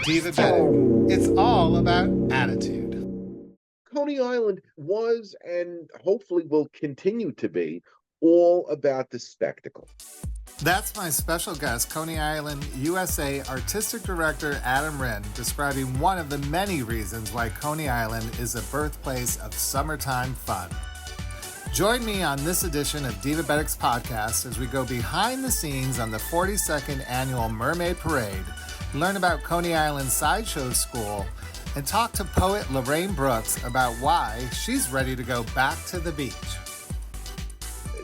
Divabetic. It's all about attitude. Coney Island was and hopefully will continue to be all about the spectacle. That's my special guest, Coney Island, USA Artistic Director Adam Rinn, describing one of the many reasons why Coney Island is a birthplace of summertime fun. Join me on this edition of Divabetic's podcast as we go behind the scenes on the 42nd annual Mermaid Parade, learn about Coney Island Sideshow School, and talk to poet Lorraine Brooks about why she's ready to go back to the beach.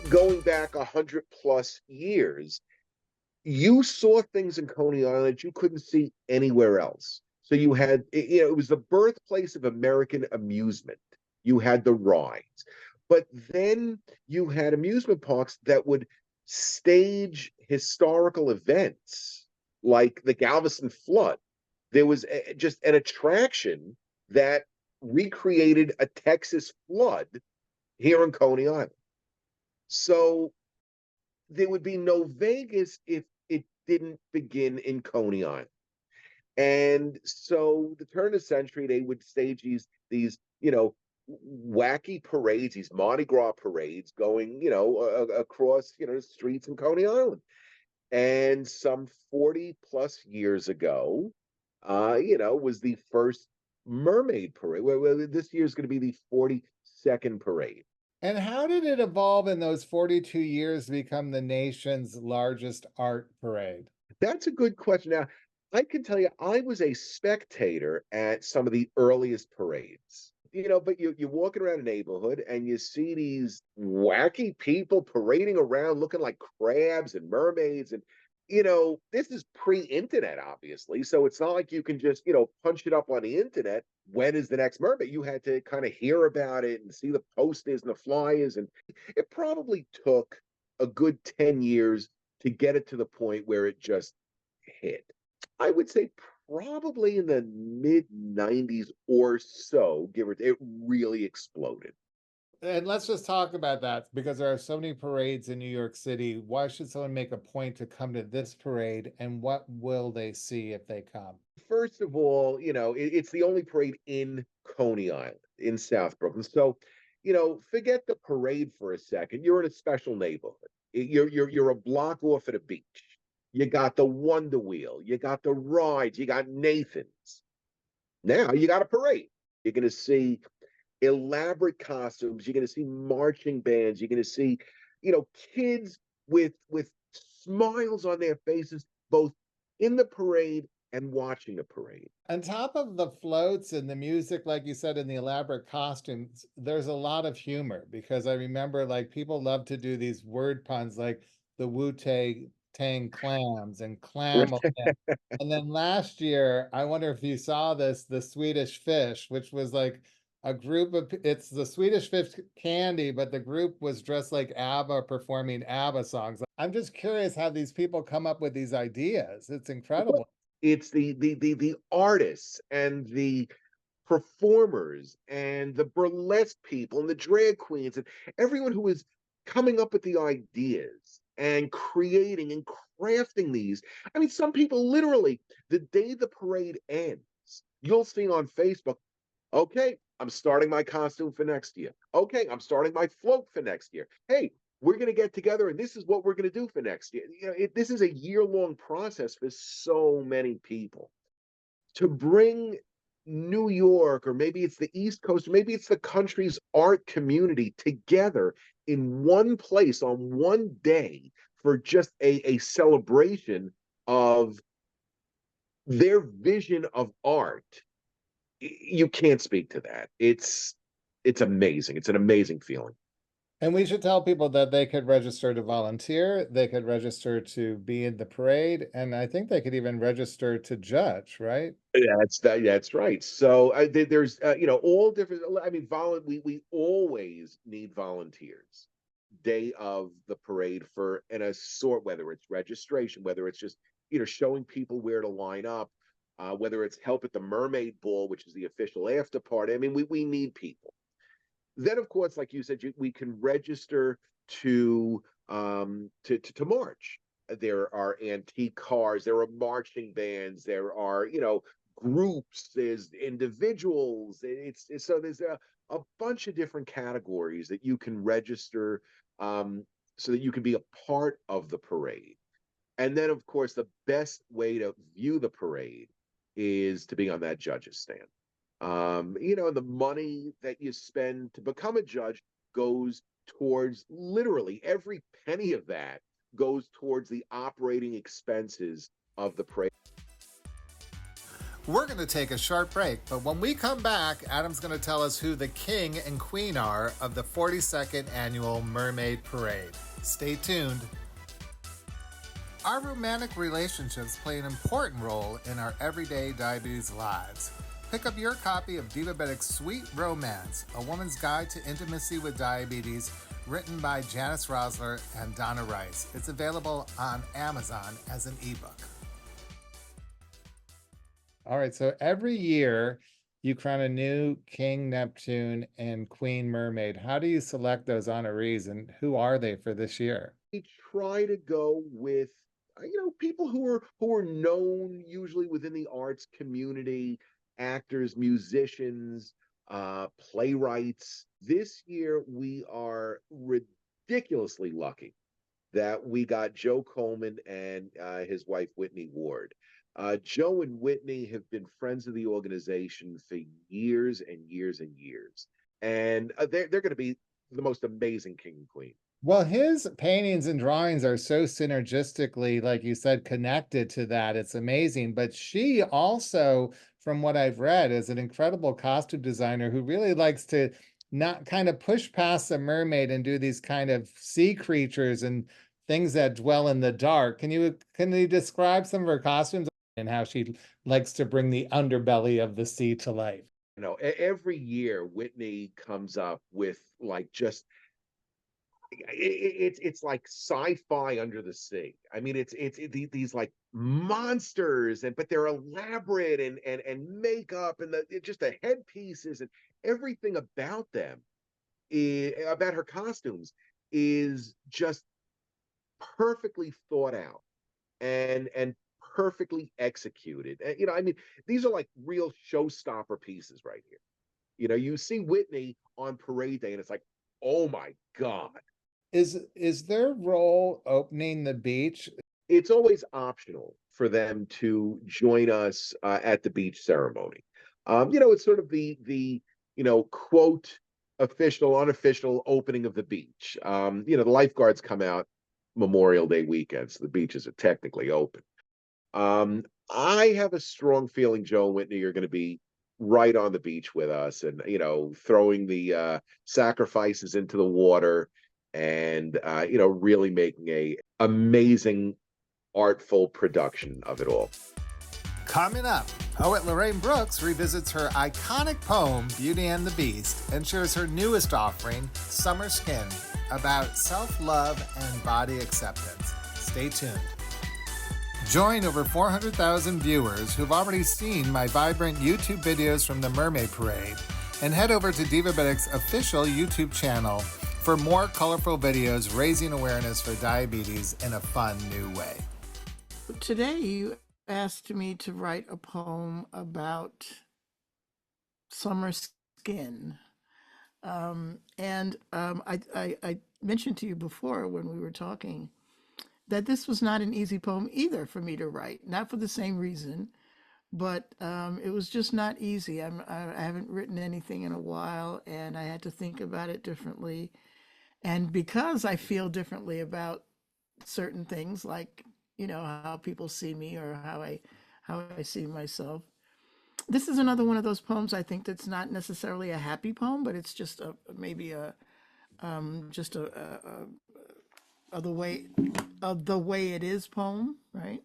Going back 100+ years, you saw things in Coney Island you couldn't see anywhere else. So you had, it was the birthplace of American amusement. You had the rides, but then you had amusement parks that would stage historical events like the Galveston flood. There was just an attraction that recreated a Texas flood here in Coney Island. So there would be no Vegas if it didn't begin in Coney Island. And so the turn of the century, they would stage these wacky parades, these Mardi Gras parades going, across, the streets in Coney Island. And some 40+ years ago, was the first Mermaid Parade. Well, this year is going to be the 42nd parade. And how did it evolve in those 42 years to become the nation's largest art parade? That's a good question. Now, I can tell you, I was a spectator at some of the earliest parades. But you're walking around a neighborhood and you see these wacky people parading around looking like crabs and mermaids. And, this is pre-internet, obviously. So it's not like you can just, punch it up on the internet. When is the next mermaid? You had to kind of hear about it and see the posters and the flyers. And it probably took a good 10 years to get it to the point where it just hit. I would say probably in the mid 90s or so, give or take, it really exploded. And let's just talk about that because there are so many parades in New York City. Why should someone make a point to come to this parade, and what will they see if they come? First of all, it's the only parade in Coney Island in South Brooklyn. So, forget the parade for a second. You're in a special neighborhood. You're a block off at a beach. You got the Wonder Wheel, you got the rides, you got Nathan's. Now you got a parade. You're going to see elaborate costumes. You're going to see marching bands. You're going to see, kids with smiles on their faces, both in the parade and watching the parade. On top of the floats and the music, like you said, and the elaborate costumes, there's a lot of humor because I remember like people love to do these word puns like the Wu-Tang clams and clam. And then last year, I wonder if you saw this, the Swedish Fish, which was like a group of, it's the Swedish Fish candy, but the group was dressed like ABBA performing ABBA songs. I'm just curious how these people come up with these ideas. It's incredible. It's the artists and the performers and the burlesque people and the drag queens and everyone who is coming up with the ideas and creating and crafting these. I mean, some people literally, the day the parade ends, you'll see on Facebook, okay, I'm starting my costume for next year. Okay, I'm starting my float for next year. Hey, we're going to get together and this is what we're going to do for next year. This is a year-long process for so many people. To bring New York, or maybe it's the East Coast, or maybe it's the country's art community together in one place on one day for just a celebration of their vision of art. You can't speak to that. It's amazing. It's an amazing feeling. And we should tell people that they could register to volunteer, they could register to be in the parade, and I think they could even register to judge, right? That's right. So there's all different. I mean, we always need volunteers. Day of the parade for an assort, whether it's registration, whether it's just showing people where to line up, whether it's help at the Mermaid Ball, which is the official after party. I mean, we need people. Then, of course, like you said, we can register to march. there are antique cars, there are marching bands, there are, groups, there's individuals. So there's a bunch of different categories that you can register, so that you can be a part of the parade. And then, of course, the best way to view the parade is to be on that judge's stand. The money that you spend to become a judge goes towards, literally every penny of that goes towards the operating expenses of the parade. We're going to take a short break, but when we come back, Adam's going to tell us who the king and queen are of the 42nd annual Mermaid Parade. Stay tuned. Our romantic relationships play an important role in our everyday diabetes lives. Pick up your copy of Divabetic's Sweet Romance, a woman's guide to intimacy with diabetes, written by Janice Rosler and Donna Rice. It's available on Amazon as an ebook. All right, so every year you crown a new King Neptune and Queen Mermaid. How do you select those honorees, and who are they for this year? We try to go with people who are known, usually within the arts community, actors, musicians, playwrights. This year we are ridiculously lucky that we got Joe Coleman and his wife Whitney Ward. Joe and Whitney have been friends of the organization for years and years and years, and they're going to be the most amazing king and queen. Well, his paintings and drawings are so synergistically, like you said, connected to that. It's amazing. But she also, from what I've read, is an incredible costume designer who really likes to not kind of push past the mermaid and do these kind of sea creatures and things that dwell in the dark. Can you describe some of her costumes and how she likes to bring the underbelly of the sea to life? Every year Whitney comes up with it's like sci-fi under the sea. I mean, it's these like monsters, but they're elaborate, and makeup, and just the headpieces and everything about them, about her costumes, is just perfectly thought out and perfectly executed. I mean, these are like real showstopper pieces right here. You see Whitney on parade day, and it's like, oh my God. Is their role opening the beach? It's always optional for them to join us at the beach ceremony. It's sort of the quote official, unofficial opening of the beach. The lifeguards come out Memorial Day weekend, so the beaches are technically open. I have a strong feeling Joe and Whitney are going to be right on the beach with us, and throwing the sacrifices into the water, and really making a amazing artful production of it all. Coming up, poet Lorraine Brooks revisits her iconic poem Beauty and the Beast and shares her newest offering, Summer Skin, about self-love and body acceptance. Stay tuned. Join over 400,000 viewers who've already seen my vibrant YouTube videos from the Mermaid Parade, and head over to Divabetic's official YouTube channel for more colorful videos raising awareness for diabetes in a fun new way. Today you asked me to write a poem about summer skin. I mentioned to you before when we were talking that this was not an easy poem either for me to write, not for the same reason, but it was just not easy. I haven't written anything in a while, and I had to think about it differently. And because I feel differently about certain things, like, how people see me or how I see myself, this is another one of those poems I think that's not necessarily a happy poem, but it's just maybe the way it is poem, right?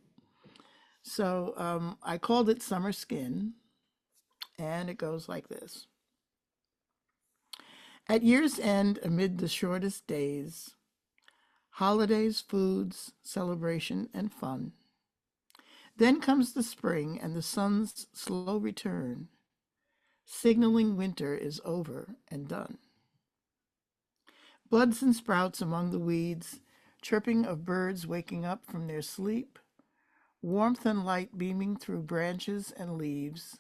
So I called it Summer Skin, and it goes like this. At year's end, amid the shortest days, holidays, foods, celebration, and fun, then comes the spring and the sun's slow return, signaling winter is over and done. Buds and sprouts among the weeds, chirping of birds waking up from their sleep, warmth and light beaming through branches and leaves,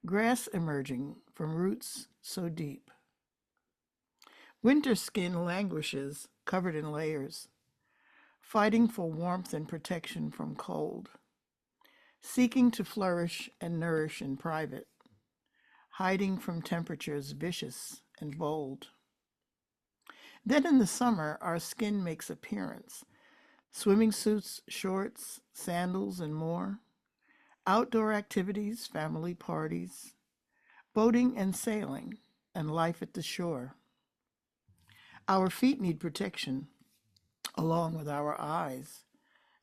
grass emerging from roots so deep. Winter skin languishes, covered in layers, fighting for warmth and protection from cold, seeking to flourish and nourish in private, hiding from temperatures vicious and bold. Then in the summer, our skin makes appearance, swimming suits, shorts, sandals, and more, outdoor activities, family parties, boating and sailing, and life at the shore. Our feet need protection, along with our eyes,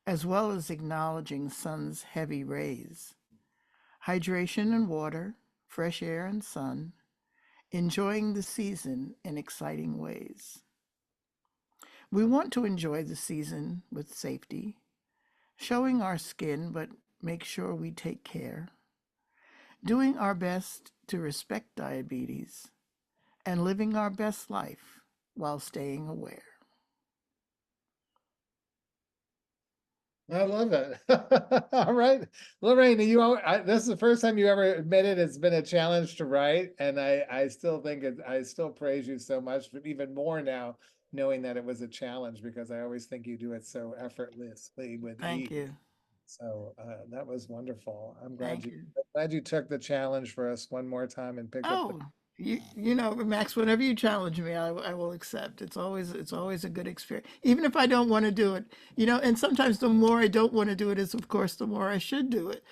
as well as acknowledging sun's heavy rays. Hydration and water, fresh air and sun, enjoying the season in exciting ways. We want to enjoy the season with safety, showing our skin, but make sure we take care, doing our best to respect diabetes, and living our best life while staying aware. I love it. All right, Lorraine, this is the first time you ever admitted it's been a challenge to write, and I still think I still praise you so much, but even more now, knowing that it was a challenge, because I always think you do it so effortlessly with Thank ease. you. So that was wonderful. Thank you. Glad you took the challenge for us one more time and picked up the. Oh, you know, Max, whenever you challenge me, I will accept. It's always a good experience, even if I don't want to do it. You know, and sometimes the more I don't want to do it is, of course, the more I should do it,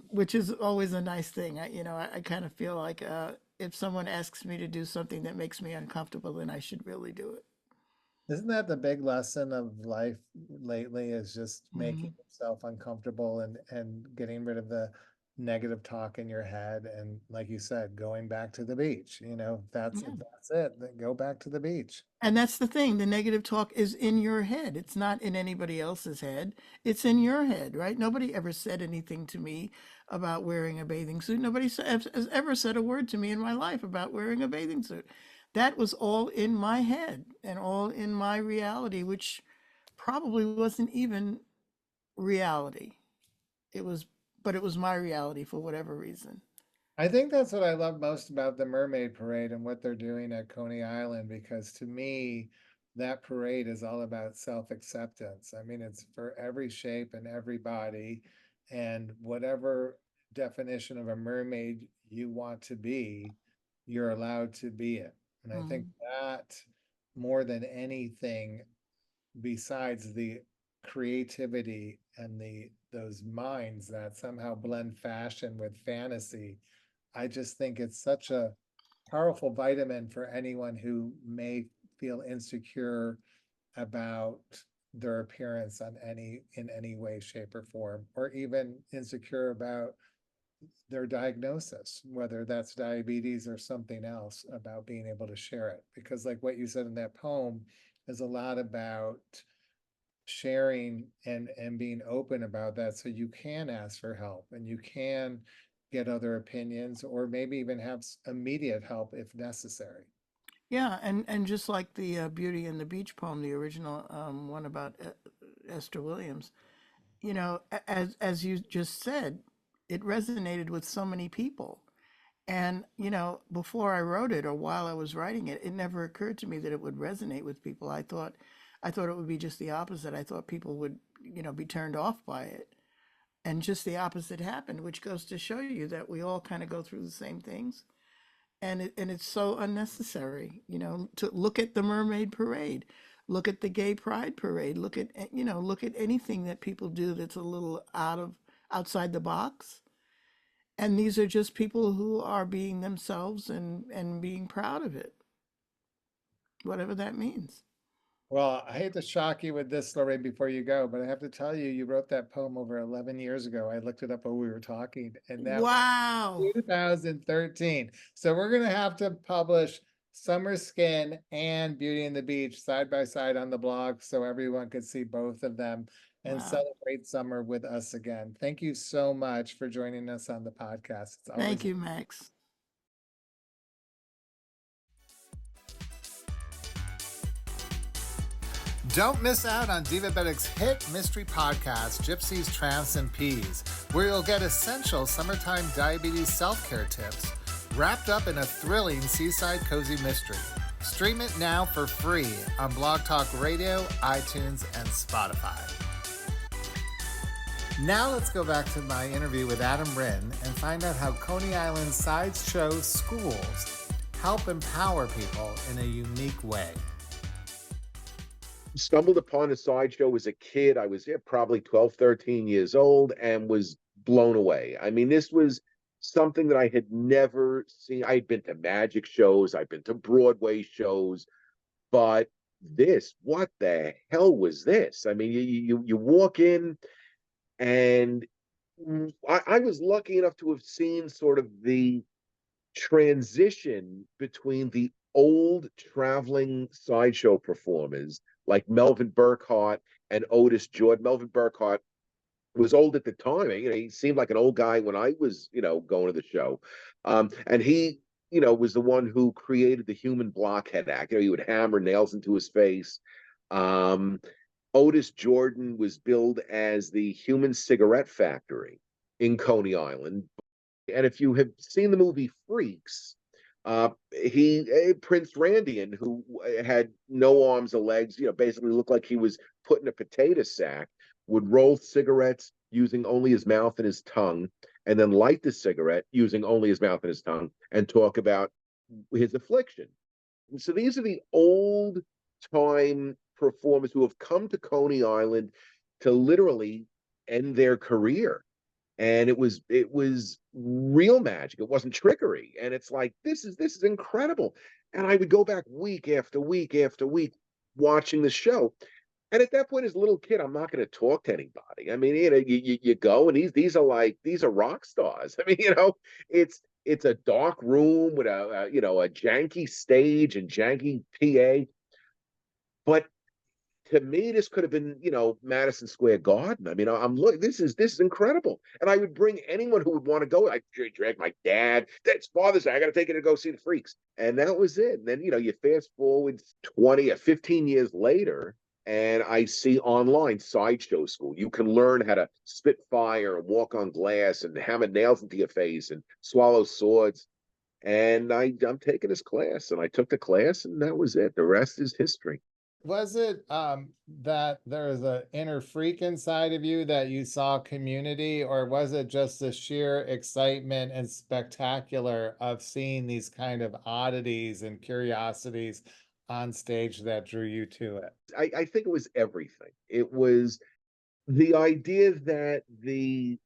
which is always a nice thing. I kind of feel like if someone asks me to do something that makes me uncomfortable, then I should really do it. Isn't that the big lesson of life lately, is just making Hmm. yourself uncomfortable and getting rid of the negative talk in your head, and like you said, going back to the beach. That's it. Then go back to the beach. And that's the thing. The negative talk is in your head. It's not in anybody else's head. It's in your head, right? Nobody ever said anything to me about wearing a bathing suit. Nobody has ever said a word to me in my life about wearing a bathing suit. That was all in my head and all in my reality, which probably wasn't even reality. It was, but it was my reality for whatever reason. I think that's what I love most about the Mermaid Parade and what they're doing at Coney Island, because to me, that parade is all about self-acceptance. I mean, it's for every shape and every body, and whatever definition of a mermaid you want to be, you're allowed to be it. And I think Mm. that, more than anything, besides the creativity and the those minds that somehow blend fashion with fantasy, I just think it's such a powerful vitamin for anyone who may feel insecure about their appearance in any way, shape, or form, or even insecure about their diagnosis, whether that's diabetes or something else, about being able to share it. Because like what you said in that poem is a lot about sharing and being open about that, so you can ask for help and you can get other opinions, or maybe even have immediate help if necessary. Yeah, and just like the Beauty and the Beach poem, the original one about Esther Williams, as you just said, it resonated with so many people. And before I wrote it or while I was writing it, it never occurred to me that it would resonate with people. I thought it would be just the opposite. I thought people would, be turned off by it. And just the opposite happened, which goes to show you that we all kind of go through the same things. And it's so unnecessary, to look at the Mermaid Parade, look at the Gay Pride Parade, look at anything that people do that's a little outside the box. And these are just people who are being themselves and being proud of it, whatever that means. Well, I hate to shock you with this, Lorraine, before you go, but I have to tell you, you wrote that poem over 11 years ago. I looked it up while we were talking, and that was Wow. 2013. So we're going to have to publish Summer Skin and Beauty and the Beach side by side on the blog, so everyone could see both of them and Wow. celebrate summer with us again. Thank you so much for joining us on the podcast. It's Thank always you, Max. Don't miss out on Divabetic's hit mystery podcast, Gypsies, Tramps, and Peas, where you'll get essential summertime diabetes self-care tips wrapped up in a thrilling seaside cozy mystery. Stream it now for free on Blog Talk Radio, iTunes, and Spotify. Now let's go back to my interview with Adam Rinn and find out how Coney Island sideshow schools help empower people in a unique way. Stumbled upon a sideshow as a kid. I was probably 12, 13 years old and was blown away. I mean, this was something that I had never seen. I'd been to magic shows, I'd been to Broadway shows, but this, what the hell was this? I mean, you walk in, and I was lucky enough to have seen sort of the transition between the old traveling sideshow performers like Melvin Burkhart and Otis Jordan. Melvin Burkhart was old at the time. He seemed like an old guy when I was, going to the show. And he, was the one who created the human blockhead act. He would hammer nails into his face. Otis Jordan was billed as the human cigarette factory in Coney Island. And if you have seen the movie Freaks, Prince Randian, who had no arms or legs, basically looked like he was put in a potato sack, would roll cigarettes using only his mouth and his tongue, and then light the cigarette using only his mouth and his tongue, and talk about his affliction. And so these are the old time performers who have come to Coney Island to literally end their career. And it was real magic. It wasn't trickery. And it's like, this is incredible. And I would go back week after week after week watching the show. And at that point, as a little kid, I'm not going to talk to anybody. I mean, you go, and these are rock stars. I mean, it's a dark room with a janky stage and janky PA. But to me, this could have been, Madison Square Garden. I mean, I'm looking. This is incredible, and I would bring anyone who would want to go. I drag my dad. That's Father's Day. I got to take it to go see the Freaks, and that was it. And then you fast forward 20 or 15 years later, and I see online sideshow school. You can learn how to spit fire and walk on glass and hammer nails into your face and swallow swords. And I'm taking this class, and I took the class, and that was it. The rest is history. Was it that there was an inner freak inside of you that you saw community, or was it just the sheer excitement and spectacular of seeing these kind of oddities and curiosities on stage that drew you to it? I think it was everything. It was the idea that the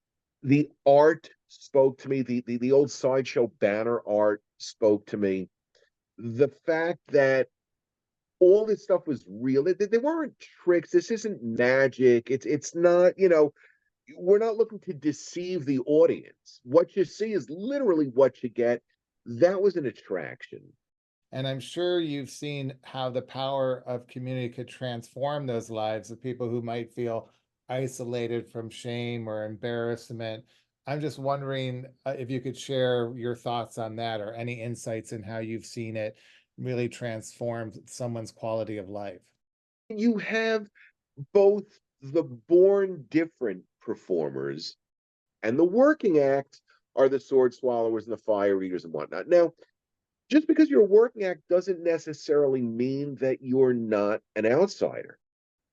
art spoke to me, the old sideshow banner art spoke to me. The fact that all this stuff was real. They weren't tricks. This isn't magic. It's not, we're not looking to deceive the audience. What you see is literally what you get. That was an attraction. And I'm sure you've seen how the power of community could transform those lives of people who might feel isolated from shame or embarrassment. I'm just wondering if you could share your thoughts on that, or any insights in how you've seen it really transformed someone's quality of life. You have both the born different performers and the working act are the sword swallowers and the fire eaters and whatnot. Now, just because you're a working act doesn't necessarily mean that you're not an outsider.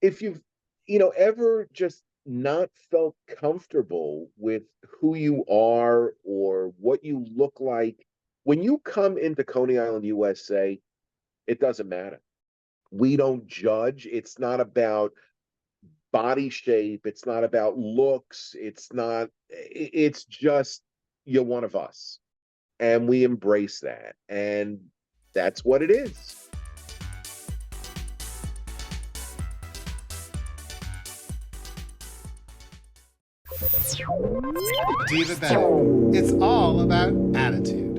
If you've, ever just not felt comfortable with who you are or what you look like, when you come into Coney Island, USA, it doesn't matter. We don't judge. It's not about body shape. It's not about looks. It's just, you're one of us. And we embrace that. And that's what it is. Divabetic. It's all about attitude.